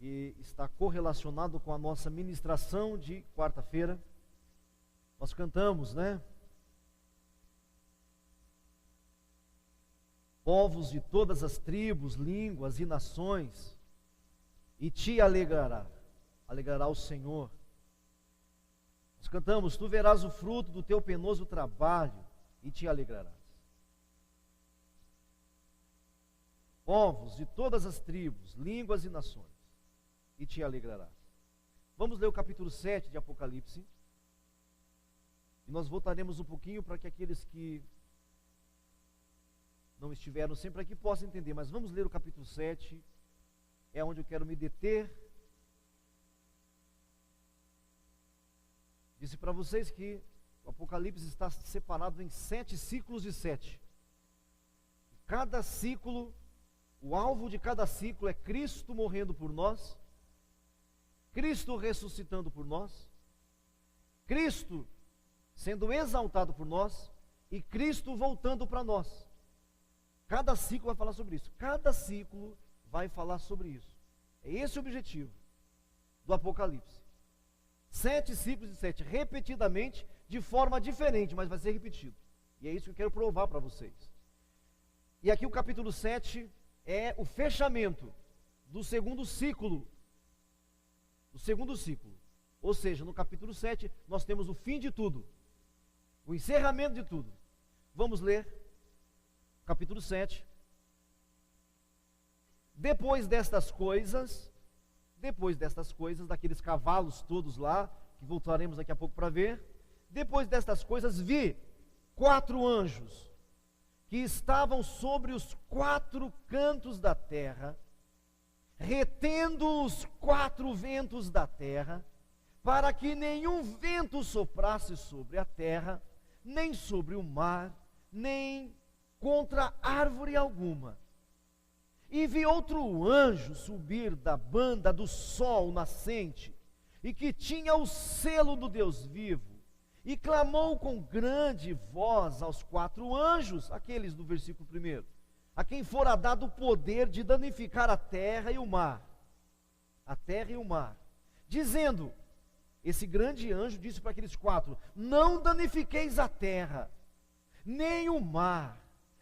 e está correlacionado com a nossa ministração de quarta-feira. Nós cantamos, né? Povos de todas as tribos, línguas e nações, e te alegrará o Senhor. Nós cantamos, tu verás o fruto do teu penoso trabalho e te alegrarás. Povos de todas as tribos, línguas e nações, e te alegrarás. Vamos ler o capítulo 7 de Apocalipse, e nós voltaremos um pouquinho para que aqueles que não estiveram sempre aqui possam entender, mas vamos ler o capítulo 7, é onde eu quero me deter. Disse para vocês que o Apocalipse está separado em 7 ciclos de 7. Cada ciclo, o alvo de cada ciclo é Cristo morrendo por nós, Cristo ressuscitando por nós, Cristo sendo exaltado por nós e Cristo voltando para nós. Cada ciclo vai falar sobre isso. Cada ciclo vai falar sobre isso. É esse o objetivo do Apocalipse. 7 ciclos de 7, repetidamente, de forma diferente, mas vai ser repetido. E é isso que eu quero provar para vocês. E aqui o capítulo 7 é o fechamento do segundo ciclo. Do segundo ciclo. Ou seja, no capítulo 7, nós temos o fim de tudo. O encerramento de tudo. Vamos ler capítulo 7. Depois destas coisas, daqueles cavalos todos lá, que voltaremos daqui a pouco para ver, depois destas coisas vi 4 anjos, que estavam sobre os 4 cantos da terra, retendo os 4 ventos da terra, para que nenhum vento soprasse sobre a terra, nem sobre o mar, nem contra árvore alguma. E vi outro anjo subir da banda do sol nascente, e que tinha o selo do Deus vivo, e clamou com grande voz aos 4 anjos, aqueles do versículo 1, a quem fora dado o poder de danificar a terra e o mar, dizendo, esse grande anjo disse para aqueles 4, não danifiqueis a terra, nem o mar,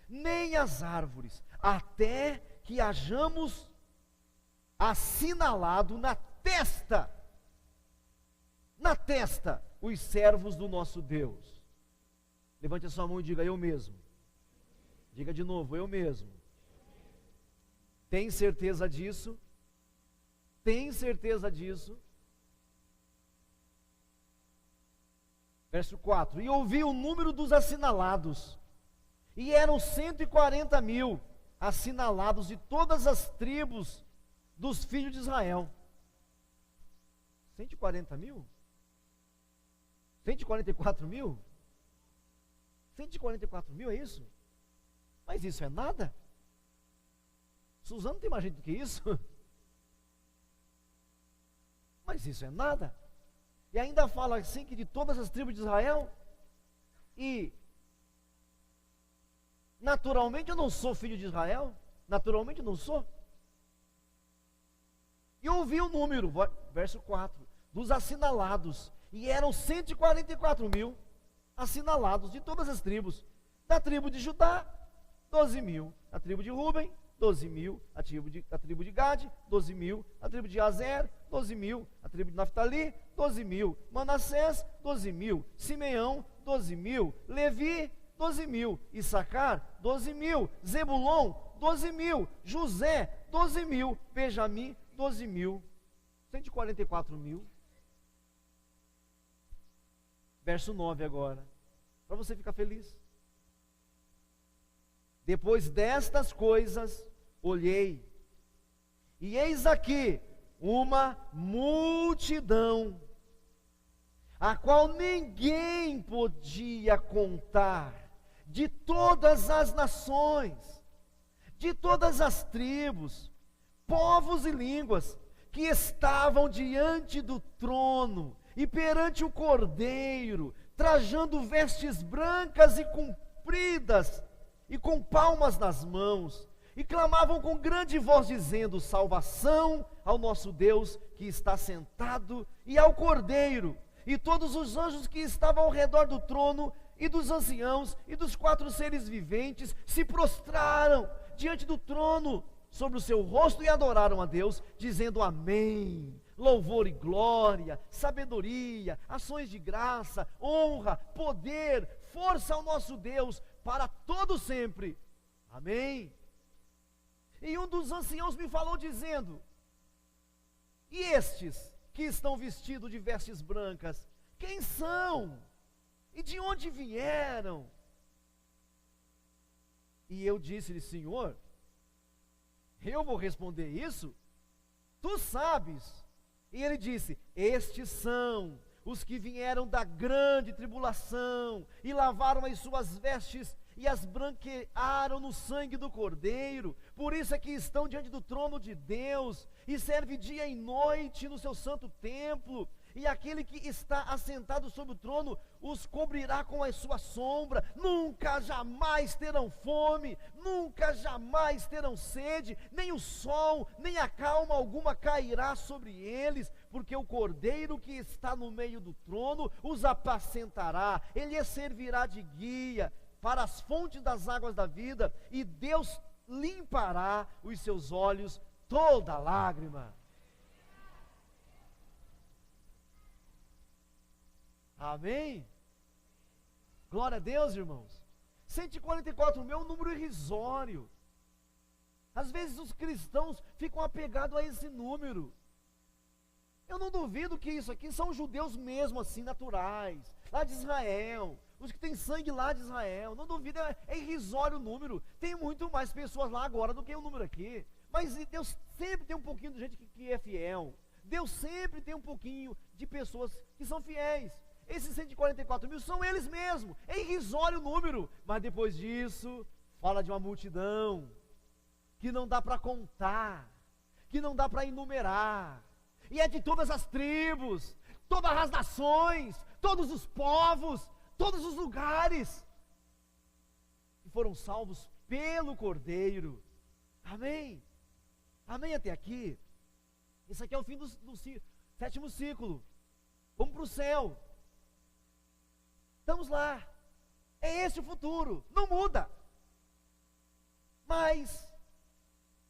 nem as árvores, até que hajamos assinalado na testa, os servos do nosso Deus. Levante a sua mão e diga, eu mesmo. Diga de novo, eu mesmo. Tem certeza disso? Tem certeza disso? Verso 4, e ouvi o número dos assinalados, e eram 140.000 assinalados de todas as tribos dos filhos de Israel. 140.000? 144.000? 144.000 é isso? Mas isso é nada? Suzano tem mais gente do que isso? Mas isso é nada? E ainda fala assim que de todas as tribos de Israel, e naturalmente eu não sou filho de Israel, naturalmente eu não sou. E ouvi o número, verso 4, dos assinalados, e eram 144.000 assinalados de todas as tribos. Da tribo de Judá, 12.000, a tribo de Ruben, 12.000, a tribo de Gade, 12.000, a tribo de Azer, 12.000, a tribo de Naftali, 12.000, Manassés, 12.000, Simeão, 12.000, Levi, 12.000, Issacar, 12.000, Zebulon, 12.000, José, 12.000, Benjamim, 12.000, 144.000. Verso 9 agora, para você ficar feliz. Depois destas coisas, olhei, e eis aqui uma multidão, a qual ninguém podia contar, de todas as nações, de todas as tribos, povos e línguas, que estavam diante do trono e perante o Cordeiro, trajando vestes brancas e compridas, e com palmas nas mãos, e clamavam com grande voz, dizendo: salvação ao nosso Deus que está sentado, e ao Cordeiro. E todos os anjos que estavam ao redor do trono, e dos anciãos, e dos 4 seres viventes, se prostraram diante do trono, sobre o seu rosto, e adoraram a Deus, dizendo: amém. Louvor e glória, sabedoria, ações de graça, honra, poder, força ao nosso Deus, para todo sempre. Amém. E um dos anciãos me falou dizendo: e estes que estão vestidos de vestes brancas, quem são? E de onde vieram? E eu disse-lhe: Senhor, eu vou responder isso? Tu sabes. E ele disse: estes são os que vieram da grande tribulação, e lavaram as suas vestes, e as branquearam no sangue do Cordeiro. Por isso é que estão diante do trono de Deus, e serve dia e noite no seu santo templo. E aquele que está assentado sobre o trono os cobrirá com a sua sombra. Nunca jamais terão fome, nunca jamais terão sede, nem o sol, nem a calma alguma cairá sobre eles, porque o Cordeiro que está no meio do trono os apacentará. Ele lhes servirá de guia para as fontes das águas da vida, e Deus limpará os seus olhos toda lágrima. Amém? Glória a Deus, irmãos. 144 mil é um número irrisório. Às vezes os cristãos ficam apegados a esse número. Eu não duvido que isso aqui são judeus mesmo assim, naturais, lá de Israel, os que têm sangue lá de Israel. Não duvido, é irrisório o número. Tem muito mais pessoas lá agora do que o número aqui. Mas Deus sempre tem um pouquinho de gente que é fiel. Deus sempre tem um pouquinho de pessoas que são fiéis. Esses 144 mil são eles mesmos. É irrisório o número. Mas depois disso, fala de uma multidão que não dá para contar, que não dá para enumerar. E é de todas as tribos, todas as nações, todos os povos, todos os lugares, que foram salvos pelo Cordeiro. Amém? Amém até aqui? Isso aqui é o fim do 7º ciclo. Vamos para o céu. Estamos lá. É esse o futuro. Não muda. Mas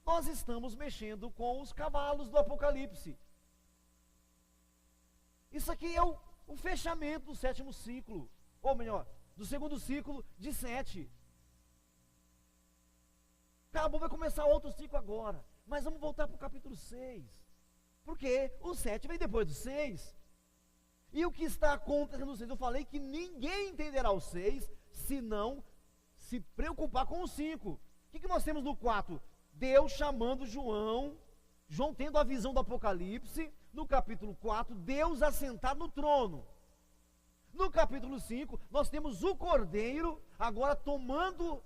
nós estamos mexendo com os cavalos do Apocalipse. Isso aqui é o fechamento do 7º ciclo. Ou melhor, do 2º ciclo de 7. Acabou, vai começar outro ciclo agora. Mas vamos voltar para o capítulo 6. Porque o 7 vem depois do 6. E o que está acontecendo no 6? Eu falei que ninguém entenderá o 6 se não se preocupar com o 5. O que nós temos no 4? Deus chamando João tendo a visão do Apocalipse. No capítulo 4, Deus assentado no trono. No capítulo 5, nós temos o Cordeiro agora tomando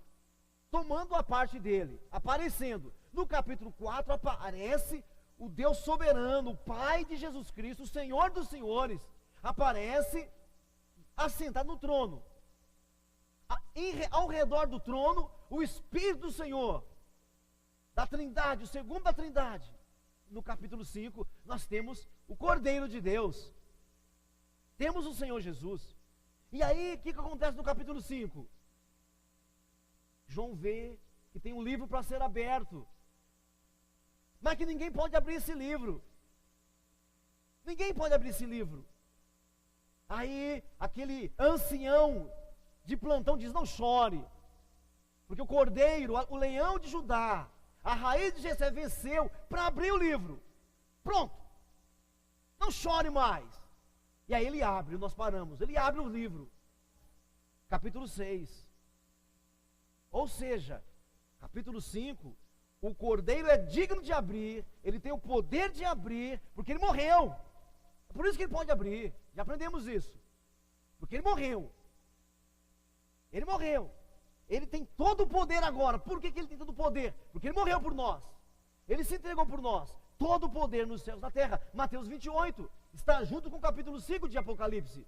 a parte dele, aparecendo. No capítulo 4 aparece o Deus soberano, o Pai de Jesus Cristo, o Senhor dos senhores, aparece assentado no trono. Ao redor do trono, o Espírito do Senhor, da Trindade, o segundo da Trindade. No capítulo 5, nós temos o Cordeiro de Deus, temos o Senhor Jesus. E aí, o que acontece no capítulo 5? João vê que tem um livro para ser aberto, mas que ninguém pode abrir esse livro. Ninguém pode abrir esse livro. Aí, aquele ancião de plantão diz: não chore, porque o Cordeiro, o leão de Judá, a raiz de Jessé venceu para abrir o livro. Pronto, não chore mais. E aí ele abre, nós paramos, ele abre o livro, capítulo 6. Ou seja, capítulo 5, o Cordeiro é digno de abrir, ele tem o poder de abrir, porque ele morreu. É por isso que ele pode abrir, já aprendemos isso. Porque ele morreu. Ele morreu. Ele tem todo o poder agora. Por que ele tem todo o poder? Porque ele morreu por nós. Ele se entregou por nós. Todo o poder nos céus e na terra. Mateus 28 está junto com o capítulo 5 de Apocalipse.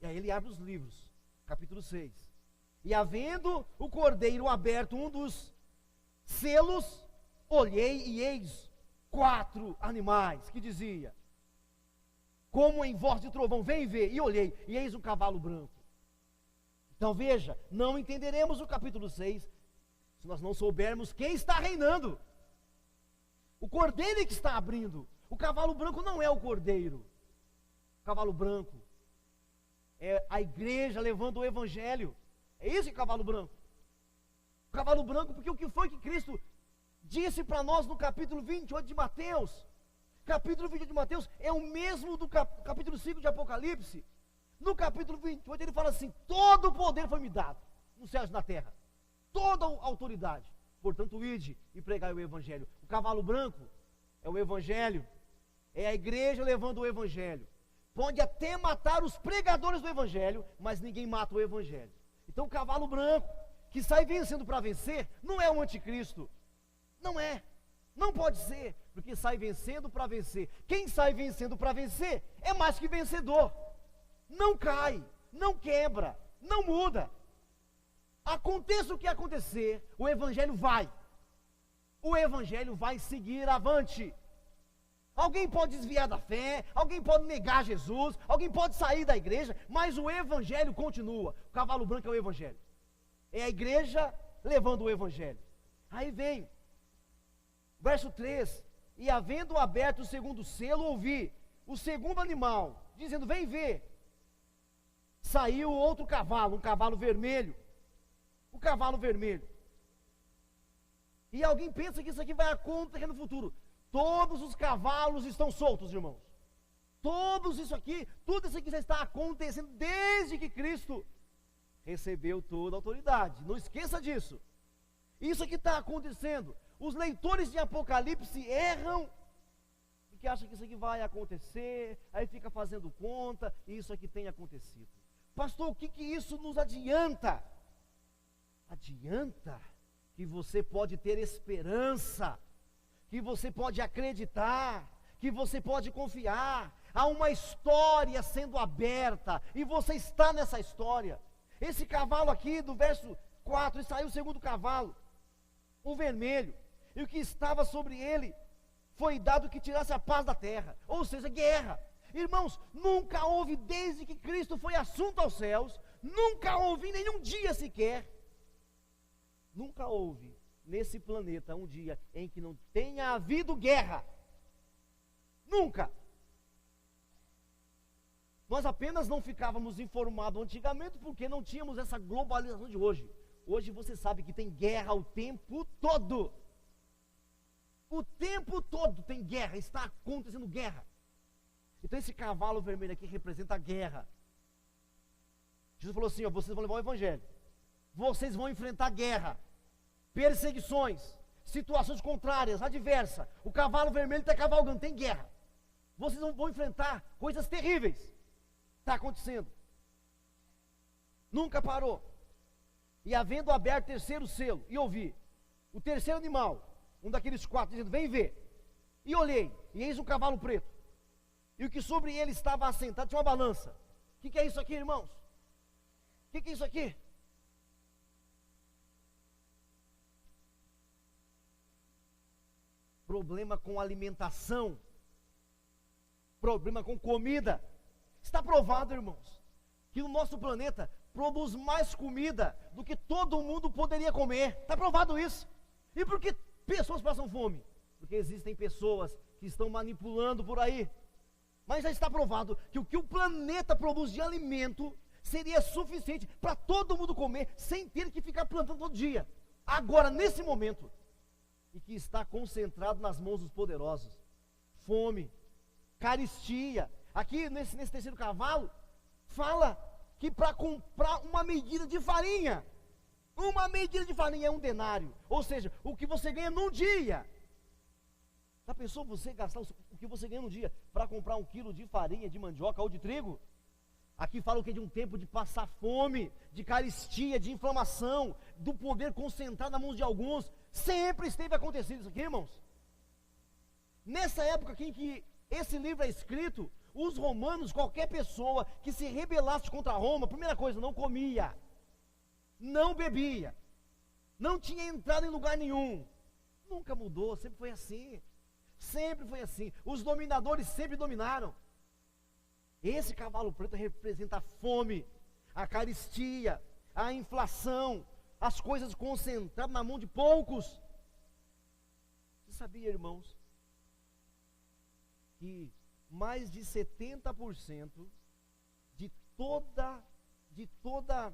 E aí ele abre os livros, capítulo 6. E havendo o cordeiro aberto um dos selos, olhei e eis 4 animais, que dizia, como em voz de trovão, vem ver, e olhei, e eis um cavalo branco. Então veja, não entenderemos o capítulo 6, se nós não soubermos quem está reinando. O cordeiro é que está abrindo, o cavalo branco não é o cordeiro, o cavalo branco é a igreja levando o evangelho, é esse cavalo branco. O cavalo branco, porque o que foi que Cristo disse para nós no capítulo 28 de Mateus? Capítulo 28 de Mateus é o mesmo do capítulo 5 de Apocalipse. No capítulo 28 ele fala assim, todo o poder foi me dado, nos céus e na terra, toda a autoridade, portanto ide e pregai o evangelho. O cavalo branco é o evangelho, é a igreja levando o evangelho. Pode até matar os pregadores do evangelho, mas ninguém mata o evangelho. Então o cavalo branco, que sai vencendo para vencer, não é o anticristo, não é, não pode ser, porque sai vencendo para vencer. Quem sai vencendo para vencer é mais que vencedor, não cai, não quebra, não muda. Aconteça o que acontecer, o evangelho vai seguir avante. Alguém pode desviar da fé, alguém pode negar Jesus, alguém pode sair da igreja, mas o evangelho continua. O cavalo branco é o evangelho, é a igreja levando o evangelho. Aí vem, verso 3, e havendo aberto o segundo selo, ouvi o segundo animal, dizendo, vem ver. Saiu outro cavalo, um cavalo vermelho, o cavalo vermelho. E alguém pensa que isso aqui vai acontecer no futuro. Todos os cavalos estão soltos, irmãos. Tudo isso aqui já está acontecendo desde que Cristo recebeu toda a autoridade. Não esqueça disso. Isso aqui está acontecendo. Os leitores de Apocalipse erram, porque acham que isso aqui vai acontecer, aí fica fazendo conta, e isso aqui tem acontecido. Pastor, o que isso nos adianta? Adianta que você pode ter esperança, que você pode acreditar, que você pode confiar. Há uma história sendo aberta, e você está nessa história. Esse cavalo aqui, do verso 4, e saiu o segundo cavalo, o vermelho, e o que estava sobre ele, foi dado que tirasse a paz da terra, ou seja, guerra. Irmãos, nunca houve, desde que Cristo foi assunto aos céus, nunca houve em nenhum dia sequer, nunca houve nesse planeta um dia em que não tenha havido guerra. Nunca. Nós apenas não ficávamos informados antigamente porque não tínhamos essa globalização de hoje. Hoje você sabe que tem guerra o tempo todo. O tempo todo tem guerra, está acontecendo guerra. Então esse cavalo vermelho aqui representa a guerra. Jesus falou assim, ó, vocês vão levar o evangelho. Vocês vão enfrentar guerra, perseguições, situações contrárias, adversas. O cavalo vermelho está cavalgando, tem guerra. Vocês vão enfrentar coisas terríveis. Está acontecendo. Nunca parou. E havendo aberto o terceiro selo, e ouvi o terceiro animal, um daqueles 4, dizendo, vem ver. E olhei, e eis um cavalo preto. E o que sobre ele estava assentado tinha uma balança. O que é isso aqui, irmãos? O que é isso aqui? Problema com alimentação, problema com comida. Está provado, irmãos, que o nosso planeta produz mais comida do que todo mundo poderia comer. Está provado isso. E por que pessoas passam fome? Porque existem pessoas que estão manipulando por aí. Mas já está provado que o que o planeta produz de alimento seria suficiente para todo mundo comer, sem ter que ficar plantando todo dia. Agora, nesse momento, e que está concentrado nas mãos dos poderosos, fome, carestia. Aqui nesse terceiro cavalo, fala que para comprar uma medida de farinha é 1 denário, ou seja, o que você ganha num dia. Já pensou você gastar o que você ganha num dia para comprar 1 quilo de farinha, de mandioca ou de trigo? Aqui fala o que? De um tempo de passar fome, de carestia, de inflamação, do poder concentrado nas mãos de alguns. Sempre esteve acontecendo isso aqui, irmãos. Nessa época aqui em que esse livro é escrito, os romanos, qualquer pessoa que se rebelasse contra Roma, primeira coisa, não comia. não bebia, não tinha entrado em lugar nenhum. Nunca mudou, sempre foi assim. Sempre foi assim. Os dominadores sempre dominaram. Esse cavalo preto representa a fome, a carestia, a inflação, as coisas concentradas na mão de poucos. Você sabia, irmãos, que mais de 70% de toda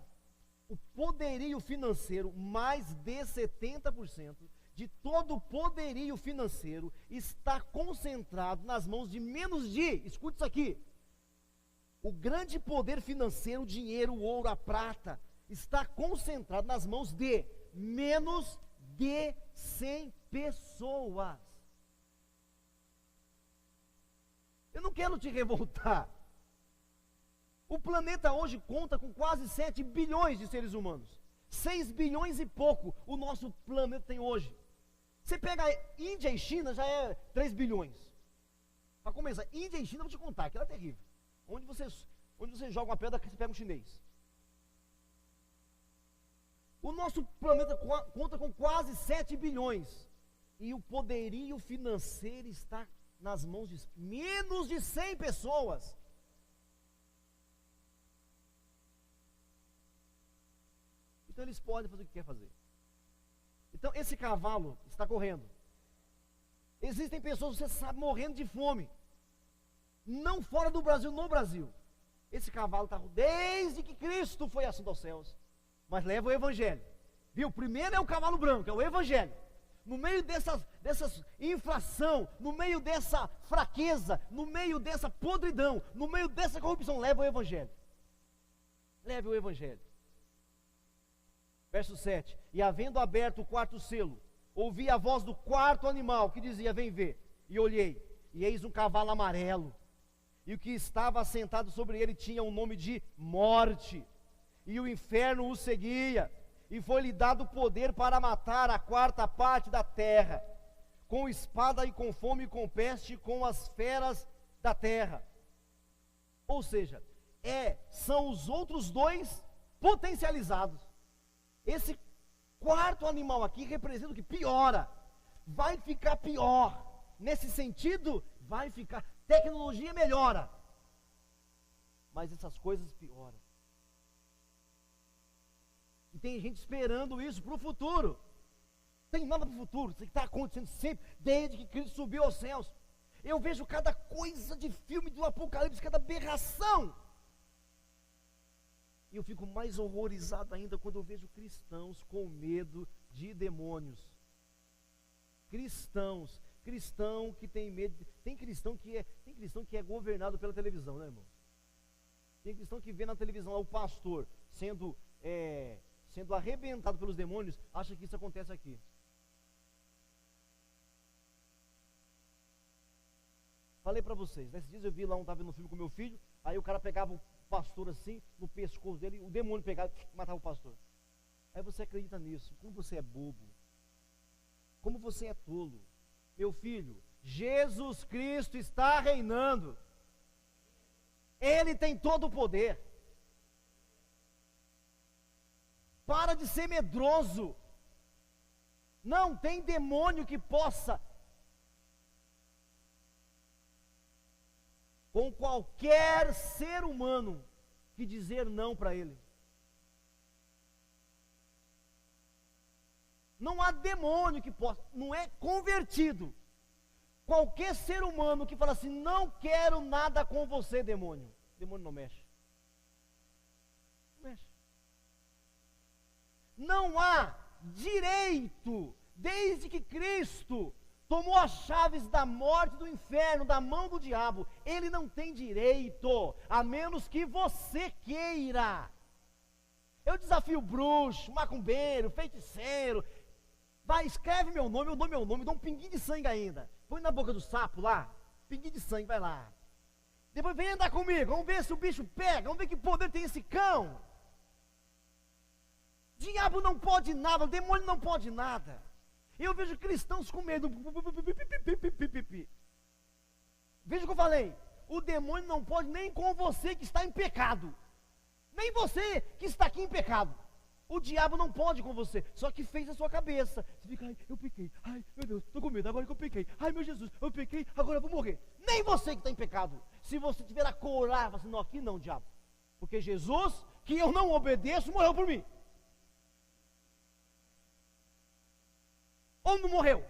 o poderio financeiro, mais de 70% de todo o poderio financeiro está concentrado nas mãos de menos de, escute isso aqui, o grande poder financeiro, o dinheiro, o ouro, a prata, está concentrado nas mãos de menos de 100 pessoas. Eu não quero te revoltar. O planeta hoje conta com quase 7 bilhões de seres humanos. 6 bilhões e pouco o nosso planeta tem hoje. Você pega a Índia e China, já é 3 bilhões. Para começar, Índia e China, eu vou te contar, que ela é terrível. Onde você joga uma pedra, você pega um chinês. O nosso planeta conta com quase 7 bilhões. E o poderio financeiro está nas mãos de menos de 100 pessoas. Então eles podem fazer o que quer fazer. Então esse cavalo está correndo. Existem pessoas, você sabe, morrendo de fome. Não fora do Brasil, no Brasil. Esse cavalo está desde que Cristo foi assunto aos céus. Mas leva o evangelho. Viu? Primeiro é o cavalo branco, é o evangelho. No meio dessas inflação, no meio dessa fraqueza, no meio dessa podridão, no meio dessa corrupção, leva o evangelho. Leve o evangelho. Verso 7, e havendo aberto o quarto selo, ouvi a voz do quarto animal, que dizia, vem ver, e olhei, e eis um cavalo amarelo, e o que estava assentado sobre ele tinha um nome de morte, e o inferno o seguia, e foi-lhe dado poder para matar a quarta parte da terra, com espada e com fome e com peste, com as feras da terra. Ou seja, são os outros dois potencializados. Esse quarto animal aqui representa o que? Piora. Vai ficar pior. Nesse sentido, vai ficar. Tecnologia melhora. Mas essas coisas pioram. E tem gente esperando isso para o futuro. Não tem nada para o futuro. Isso que está acontecendo sempre, desde que Cristo subiu aos céus. Eu vejo cada coisa de filme do Apocalipse, cada aberração. E eu fico mais horrorizado ainda quando eu vejo cristãos com medo de demônios. Cristão que tem medo. Tem cristão que é governado pela televisão, né, irmão? Tem cristão que vê na televisão lá o pastor sendo arrebentado pelos demônios, acha que isso acontece aqui. Falei para vocês, nesses dias eu vi lá, estava vendo um filme com meu filho, aí o cara pegava o pastor assim, no pescoço dele, o demônio pegava e matava o pastor. Aí você acredita nisso? Como você é bobo, como você é tolo. Meu filho, Jesus Cristo está reinando, Ele tem todo o poder. Para de ser medroso. Não tem demônio que possa, com qualquer ser humano, que dizer não para ele. Não há demônio que possa, não é convertido. Qualquer ser humano que fala assim, não quero nada com você, demônio. Demônio não mexe. Não mexe. Não há direito, desde que Cristo tomou as chaves da morte, do inferno, da mão do diabo, ele não tem direito, a menos que você queira. Eu desafio bruxo, macumbeiro, feiticeiro, vai, escreve meu nome, eu dou meu nome, dou um pinguinho de sangue ainda, põe na boca do sapo lá, pinguinho de sangue, vai lá. Depois vem andar comigo, vamos ver se o bicho pega, vamos ver que poder tem esse cão. Diabo não pode nada, o demônio não pode nada. Eu vejo cristãos com medo. Veja o que eu falei. O demônio não pode nem com você que está em pecado. Nem você que está aqui em pecado. O diabo não pode com você, só que fez a sua cabeça. Você fica, ai, eu pequei, ai, meu Deus, estou com medo, agora que eu pequei, ai, meu Jesus, eu pequei, agora eu vou morrer. Nem você que está em pecado. Se você tiver a coragem, fala assim, não, aqui não, diabo. Porque Jesus, que eu não obedeço, morreu por mim. Ou não morreu?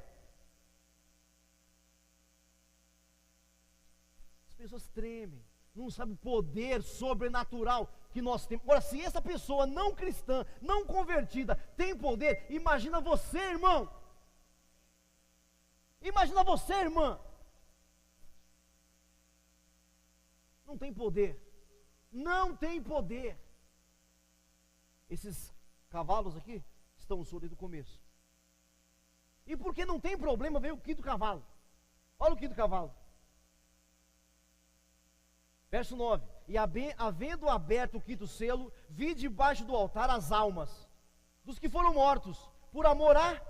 As pessoas tremem, não sabem o poder sobrenatural que nós temos. Agora, se essa pessoa não cristã, não convertida, tem poder, imagina você, irmão. Imagina você, irmã. Não tem poder. Não tem poder. Esses cavalos aqui estão no desde o começo. E porque não tem problema, veio o quinto cavalo. Olha o quinto cavalo. Verso 9. E havendo aberto o quinto selo, vi debaixo do altar as almas dos que foram mortos, por amor à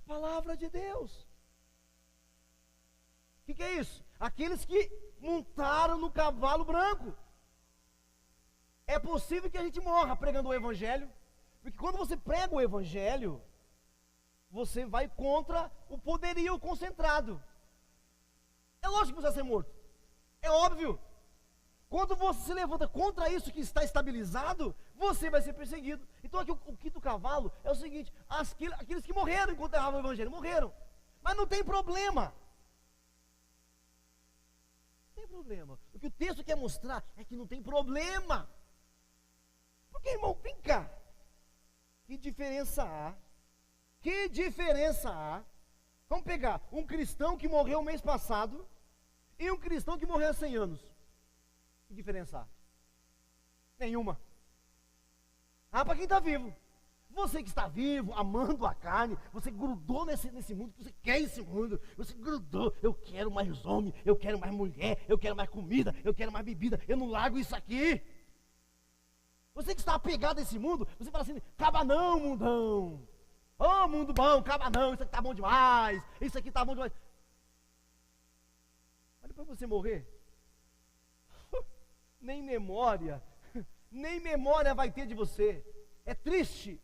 palavra de Deus. O que é isso? Aqueles que montaram no cavalo branco. É possível que a gente morra pregando o evangelho, porque quando você prega o evangelho, você vai contra o poderio concentrado. É lógico que você vai ser morto. É óbvio. Quando você se levanta contra isso que está estabilizado, você vai ser perseguido. Então aqui o quinto cavalo é o seguinte: aqueles que morreram enquanto erravam o evangelho, morreram. Mas não tem problema. Não tem problema. O que o texto quer mostrar é que não tem problema. Porque, irmão, vem cá. Que diferença há? Que diferença há? Vamos pegar um cristão que morreu mês passado e um cristão que morreu há 100 anos. Que diferença há? Nenhuma. Ah, para quem está vivo. Você que está vivo, amando a carne, você grudou nesse mundo, você quer esse mundo, você grudou, eu quero mais homem, eu quero mais mulher, eu quero mais comida, eu quero mais bebida, eu não largo isso aqui. Você que está apegado a esse mundo, você fala assim, acaba não, mundão. Ô, mundo bom, acaba não, isso aqui está bom demais, isso aqui está bom demais. Mas depois você morrer, nem memória vai ter de você. É triste.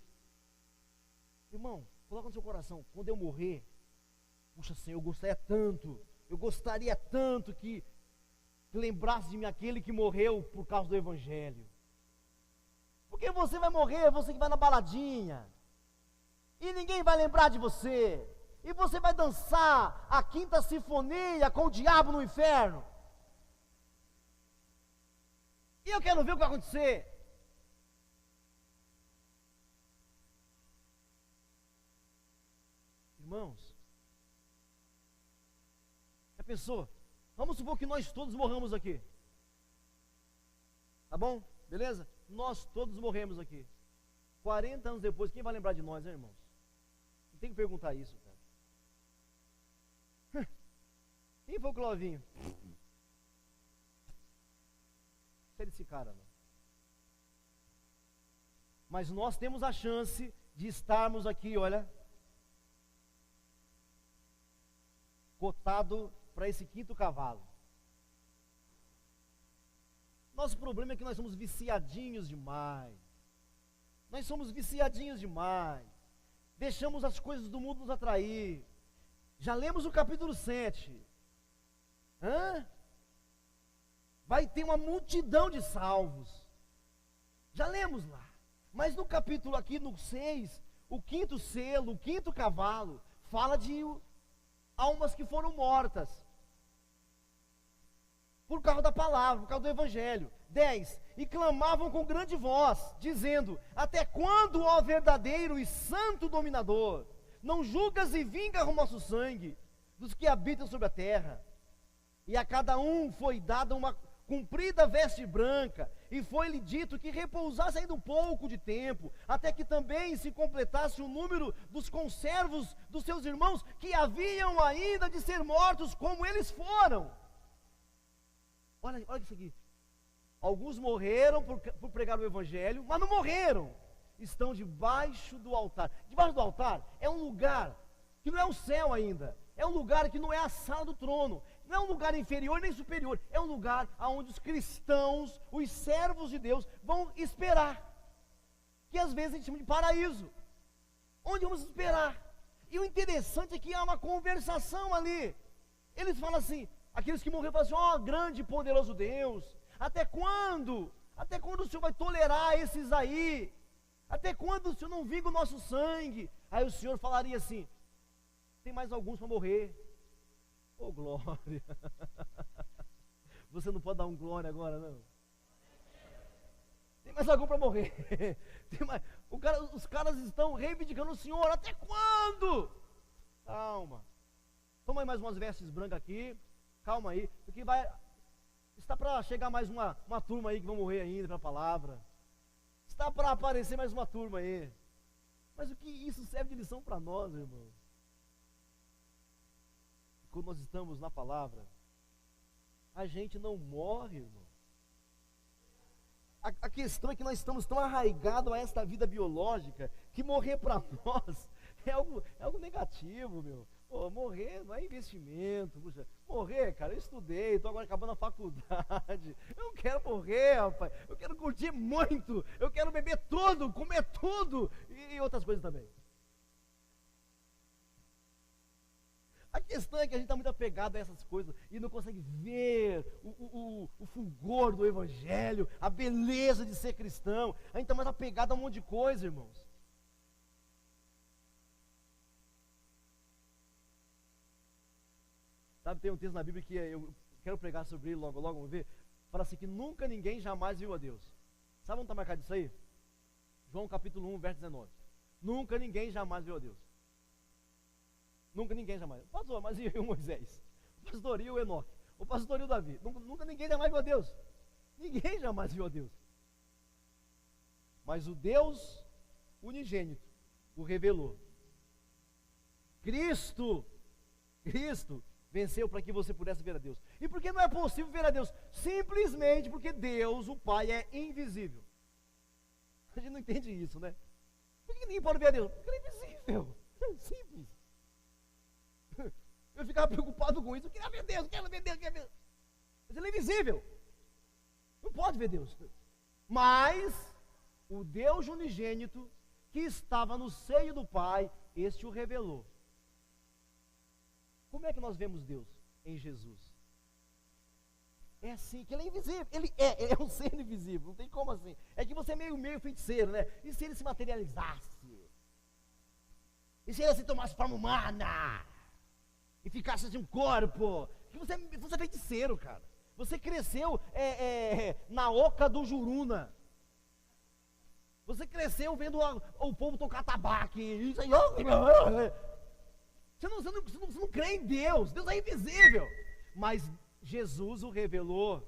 Irmão, coloca no seu coração, quando eu morrer, puxa Senhor, eu gostaria tanto que lembrasse de mim aquele que morreu por causa do evangelho. Porque você vai morrer, você que vai na baladinha, e ninguém vai lembrar de você, e você vai dançar a quinta sinfonia com o diabo no inferno. E eu quero ver o que vai acontecer. Irmãos, já pensou? Vamos supor que nós todos morramos aqui. Tá bom? Beleza? Nós todos morremos aqui. 40 anos depois, quem vai lembrar de nós, hein, irmãos? Não tem que perguntar isso, cara. Quem foi o Clovinho? Não é desse cara, não. Mas nós temos a chance de estarmos aqui, olha, cotado para esse quinto cavalo. Nosso problema é que nós somos viciadinhos demais. Nós somos viciadinhos demais. Deixamos as coisas do mundo nos atrair. Já lemos o capítulo 7. Vai ter uma multidão de salvos. Já lemos lá. Mas no capítulo aqui, no 6, o quinto selo, o quinto cavalo, fala de almas que foram mortas por causa da palavra, por causa do evangelho. 10. E clamavam com grande voz, dizendo: até quando, ó verdadeiro e santo dominador, não julgas e vingas o nosso sangue dos que habitam sobre a terra? E a cada um foi dada uma comprida veste branca, e foi-lhe dito que repousasse ainda um pouco de tempo, até que também se completasse o número dos conservos dos seus irmãos, que haviam ainda de ser mortos como eles foram. Olha isso aqui. Alguns morreram por pregar o evangelho, mas não morreram. Estão debaixo do altar. Debaixo do altar é um lugar que não é o céu ainda. É um lugar que não é a sala do trono. Não é um lugar inferior nem superior. É um lugar onde os cristãos, os servos de Deus, vão esperar. que às vezes a gente chama de paraíso, onde vamos esperar. E o interessante é que há uma conversação ali. Eles falam assim, aqueles que morreram falam assim, ó, grande e poderoso Deus, até quando? Até quando o Senhor vai tolerar esses aí? Até quando o Senhor não vinga o nosso sangue? Aí o Senhor falaria assim, tem mais alguns para morrer. Oh, glória. Você não pode dar um glória agora, não? Tem mais algum para morrer. Os caras estão reivindicando o Senhor. Até quando? Calma. Toma aí mais umas vestes brancas aqui. Calma aí. Porque está para chegar mais uma turma aí que vão morrer ainda para a palavra. Está para aparecer mais uma turma aí. Mas o que isso serve de lição para nós, irmão? Quando nós estamos na palavra, a gente não morre, irmão. A questão é que nós estamos tão arraigados a esta vida biológica que morrer para nós é algo negativo, meu. Pô, morrer não é investimento. Puxa, morrer, cara, eu estudei, estou agora acabando a faculdade. Eu não quero morrer, rapaz. Eu quero curtir muito. Eu quero beber tudo, comer tudo e outras coisas também. A questão é que a gente está muito apegado a essas coisas e não consegue ver o fulgor do Evangelho, a beleza de ser cristão. A gente está mais apegado a um monte de coisa, irmãos. Sabe, tem um texto na Bíblia que eu quero pregar sobre ele logo, vamos ver. Fala assim que nunca ninguém jamais viu a Deus. Sabe onde está marcado isso aí? João capítulo 1, verso 19. Nunca ninguém jamais viu a Deus. Nunca ninguém jamais. Pastor, mas e o Moisés? O pastor e o Enoque? O pastor e o Davi? Nunca ninguém jamais viu a Deus. Ninguém jamais viu a Deus. Mas o Deus unigênito o revelou. Cristo venceu para que você pudesse ver a Deus. E por que não é possível ver a Deus? Simplesmente porque Deus, o Pai, é invisível. A gente não entende isso, né? Por que ninguém pode ver a Deus? Porque ele é invisível. É simples. Eu ficava preocupado com isso. Eu queria ver Deus, eu quero ver Deus, eu quero ver. Mas ele é invisível. Não pode ver Deus. Mas o Deus unigênito que estava no seio do Pai, este o revelou. Como é que nós vemos Deus? Em Jesus. É assim, que ele é invisível. Ele é um ser invisível, não tem como assim. É que você é meio feiticeiro, né? E se ele se materializasse? E se ele se tomasse forma humana? E ficasse assim um corpo? Que você é feiticeiro, cara. Você cresceu na oca do Juruna. Você cresceu vendo o povo tocar tabaco. Isso aí, você não crê em Deus. Deus é invisível. Mas Jesus o revelou.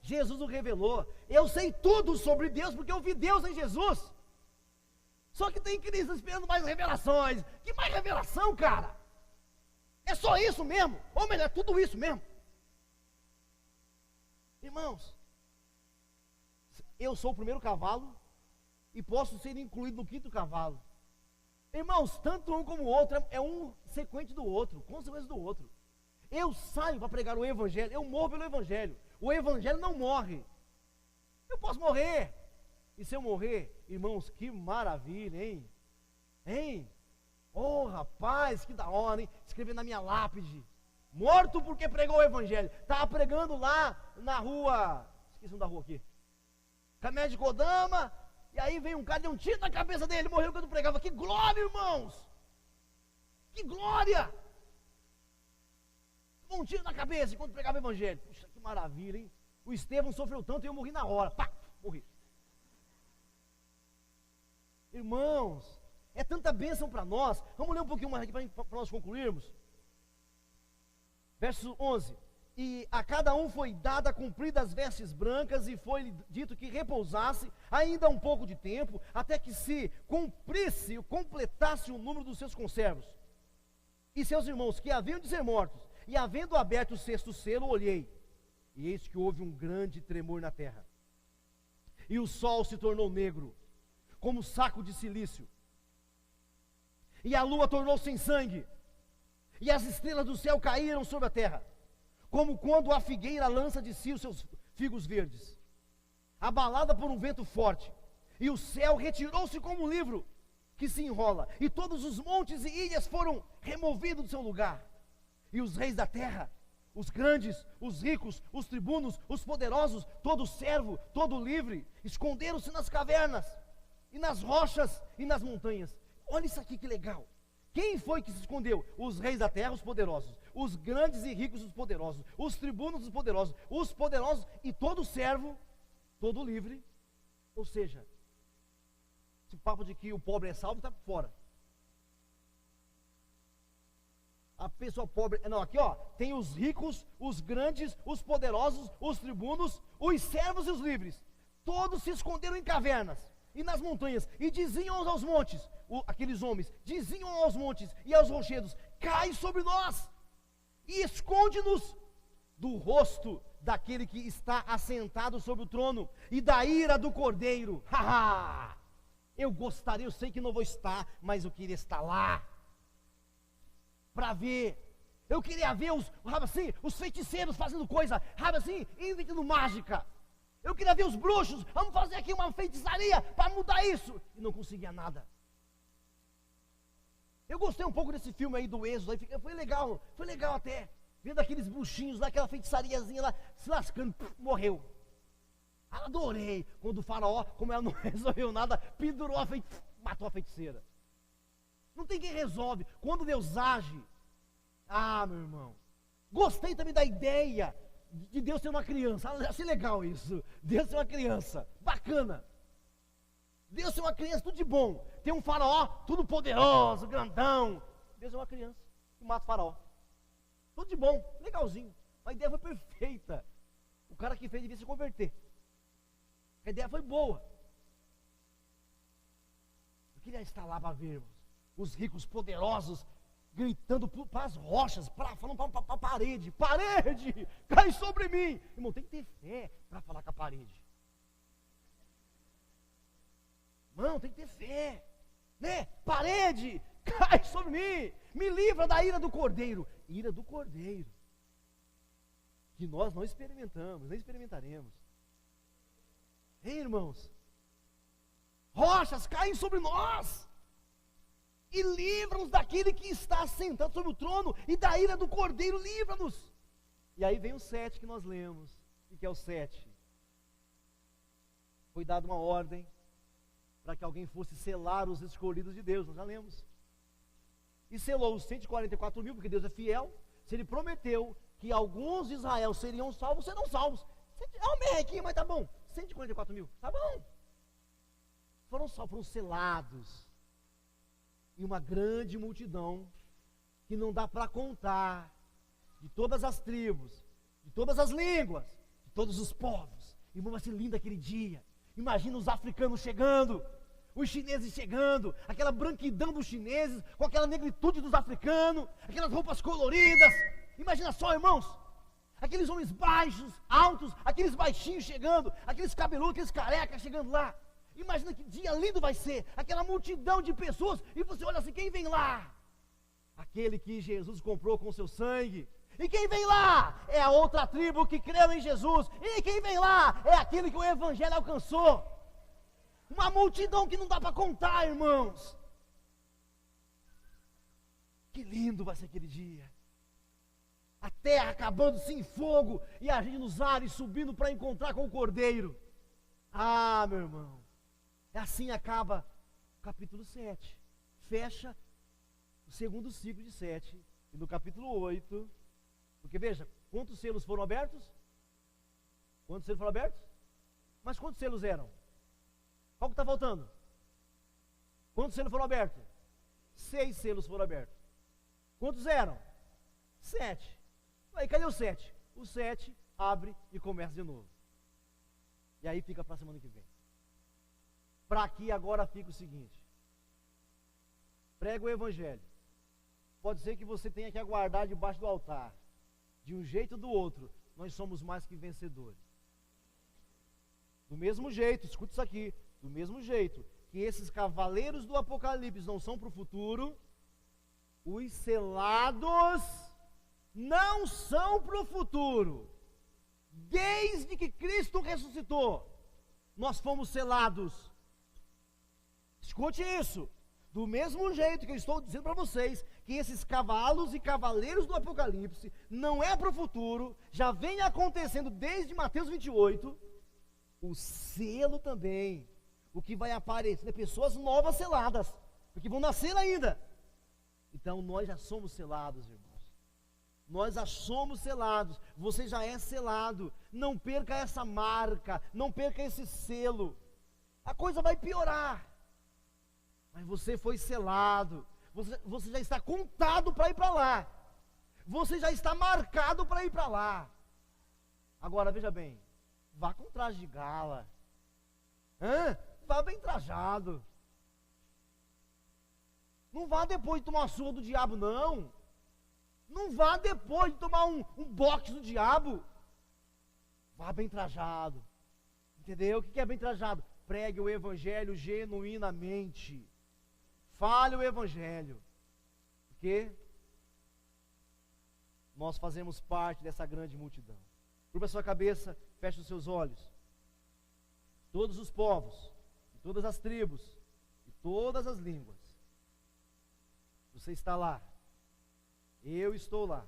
Jesus o revelou. Eu sei tudo sobre Deus porque eu vi Deus em Jesus. Só que tem cristãos esperando mais revelações. Que mais revelação, cara? É só isso mesmo? Ou melhor, é tudo isso mesmo? Irmãos, eu sou o primeiro cavalo e posso ser incluído no quinto cavalo. Irmãos, tanto um como o outro é um sequente do outro, consequência do outro. Eu saio para pregar o Evangelho, eu morro pelo Evangelho. O Evangelho não morre. Eu posso morrer. E se eu morrer, irmãos, que maravilha, hein? Hein? Oh, rapaz, que da hora, hein? Escrever na minha lápide. Morto porque pregou o Evangelho. Estava pregando lá na rua, esqueci da rua aqui, Caminhada de Kodama. E aí veio um cara, deu um tiro na cabeça dele, morreu quando pregava. Que glória, irmãos! Que glória! Um tiro na cabeça enquanto pregava o Evangelho. Puxa, que maravilha, hein? O Estevão sofreu tanto e eu morri na hora. Pá, morri. Irmãos, é tanta bênção para nós. Vamos ler um pouquinho mais aqui para nós concluirmos. Verso 11. E a cada um foi dada compridas vestes brancas, e foi dito que repousasse ainda um pouco de tempo, até que se cumprisse ou completasse o número dos seus conservos. E seus irmãos, que haviam de ser mortos, e havendo aberto o sexto selo, olhei, e eis que houve um grande tremor na terra. E o sol se tornou negro, como saco de cilício. E a lua tornou-se em sangue, e as estrelas do céu caíram sobre a terra, como quando a figueira lança de si os seus figos verdes, abalada por um vento forte. e o céu retirou-se como um livro que se enrola, e todos os montes e ilhas foram removidos do seu lugar, e os reis da terra, os grandes, os ricos, os tribunos, os poderosos, todo servo, todo livre, esconderam-se nas cavernas, e nas rochas, e nas montanhas. Olha isso aqui que legal. Quem foi que se escondeu? Os reis da terra, os poderosos, os grandes e ricos, os poderosos, os tribunos, os poderosos, e todo servo, todo livre. Ou seja, esse papo de que o pobre é salvo está por fora. A pessoa pobre, não, aqui ó, tem os ricos, os grandes, os poderosos, os tribunos, os servos e os livres. Todos se esconderam em cavernas e nas montanhas, e diziam aos montes, aqueles homens, diziam aos montes e aos rochedos: cai sobre nós, e esconde-nos do rosto daquele que está assentado sobre o trono, e da ira do Cordeiro. Haha! Eu gostaria, eu sei que não vou estar, mas eu queria estar lá, para ver. Eu queria ver os feiticeiros fazendo coisa, inventando mágica. Eu queria ver os bruxos, vamos fazer aqui uma feitiçaria para mudar isso, e não conseguia nada. Eu gostei um pouco desse filme aí do Êxodo, foi legal até, vendo aqueles bruxinhos lá, aquela feitiçariazinha lá, se lascando, morreu. Adorei, quando o faraó, como ela não resolveu nada, pendurou matou a feiticeira. Não tem quem resolve, quando Deus age. Meu irmão, gostei também da ideia de Deus ser uma criança. Achei legal isso, Deus ser uma criança, bacana. Deus ser uma criança, tudo de bom. Tem um faraó, tudo poderoso, grandão. Deus é uma criança, que mata o faraó. Tudo de bom, legalzinho. A ideia foi perfeita. O cara que fez devia se converter. A ideia foi boa. Eu queria estar lá para ver, irmãos, os ricos poderosos gritando para as rochas, falando para a parede: parede, cai sobre mim. Irmão, tem que ter fé para falar com a parede. Irmão, tem que ter fé, né? Parede, cai sobre mim, me livra da ira do Cordeiro. Ira do Cordeiro, que nós não experimentamos, nem experimentaremos. Ei, irmãos, rochas caem sobre nós, e livra-nos daquele que está sentado sobre o trono, e da ira do Cordeiro, livra-nos. E aí vem o 7 que nós lemos. O que é o 7? Foi dada uma ordem para que alguém fosse selar os escolhidos de Deus, nós já lemos. E selou os 144 mil, porque Deus é fiel. Se Ele prometeu que alguns de Israel seriam salvos, serão salvos. Um merrequinho, mas tá bom. 144 mil, tá bom. Foram salvos, foram selados. E uma grande multidão, que não dá para contar, de todas as tribos, de todas as línguas, de todos os povos. Irmão, vai ser lindo aquele dia. Imagina os africanos chegando, os chineses chegando, aquela branquidão dos chineses, com aquela negritude dos africanos, aquelas roupas coloridas. Imagina só, irmãos, aqueles homens baixos, altos, aqueles baixinhos chegando, aqueles cabeludos, aqueles carecas chegando lá. Imagina que dia lindo vai ser, aquela multidão de pessoas, e você olha assim: quem vem lá? Aquele que Jesus comprou com seu sangue. E quem vem lá? É a outra tribo que creu em Jesus. E quem vem lá? É aquele que o Evangelho alcançou. Uma multidão que não dá para contar, irmãos. Que lindo vai ser aquele dia. A terra acabando-se em fogo, e a gente nos ares subindo para encontrar com o Cordeiro. Meu irmão, assim acaba o capítulo 7. Fecha o segundo ciclo de 7. E no capítulo 8, porque veja, quantos selos foram abertos? Quantos selos foram abertos? Mas quantos selos eram? Qual que está faltando? Quantos selos foram abertos? 6 selos foram abertos. Quantos eram? 7. Aí, cadê o 7? O 7 abre e começa de novo. E aí fica para a semana que vem. Para aqui agora fica o seguinte: prega o Evangelho. Pode ser que você tenha que aguardar debaixo do altar. De um jeito ou do outro, nós somos mais que vencedores. Do mesmo jeito, escuta isso aqui, do mesmo jeito que esses cavaleiros do Apocalipse não são para o futuro, os selados não são para o futuro. Desde que Cristo ressuscitou, nós fomos selados Escute isso. Do mesmo jeito que eu estou dizendo para vocês, que esses cavalos e cavaleiros do Apocalipse não é para o futuro, já vem acontecendo desde Mateus 28, o selo também, o que vai aparecer, é pessoas novas seladas, porque vão nascer ainda. Então nós já somos selados, irmãos. Nós já somos selados, você já é selado. Não perca essa marca, não perca esse selo. A coisa vai piorar. Mas você foi selado, você já está contado para ir para lá, você já está marcado para ir para lá. Agora veja bem, vá com traje de gala, vá bem trajado, não vá depois de tomar uma surra do diabo, não vá depois de tomar um boxe do diabo, vá bem trajado, entendeu? O que é bem trajado? Pregue o evangelho genuinamente. Fale o evangelho, porque nós fazemos parte dessa grande multidão. Curva a sua cabeça, feche os seus olhos. Todos os povos, todas as tribos, e todas as línguas. Você está lá, eu estou lá.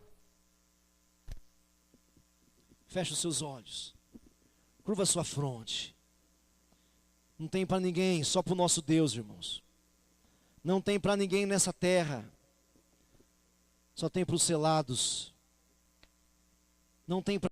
Feche os seus olhos, curva a sua fronte. Não tem para ninguém, só para o nosso Deus, irmãos. Não tem para ninguém nessa terra, só tem para os selados. Não tem para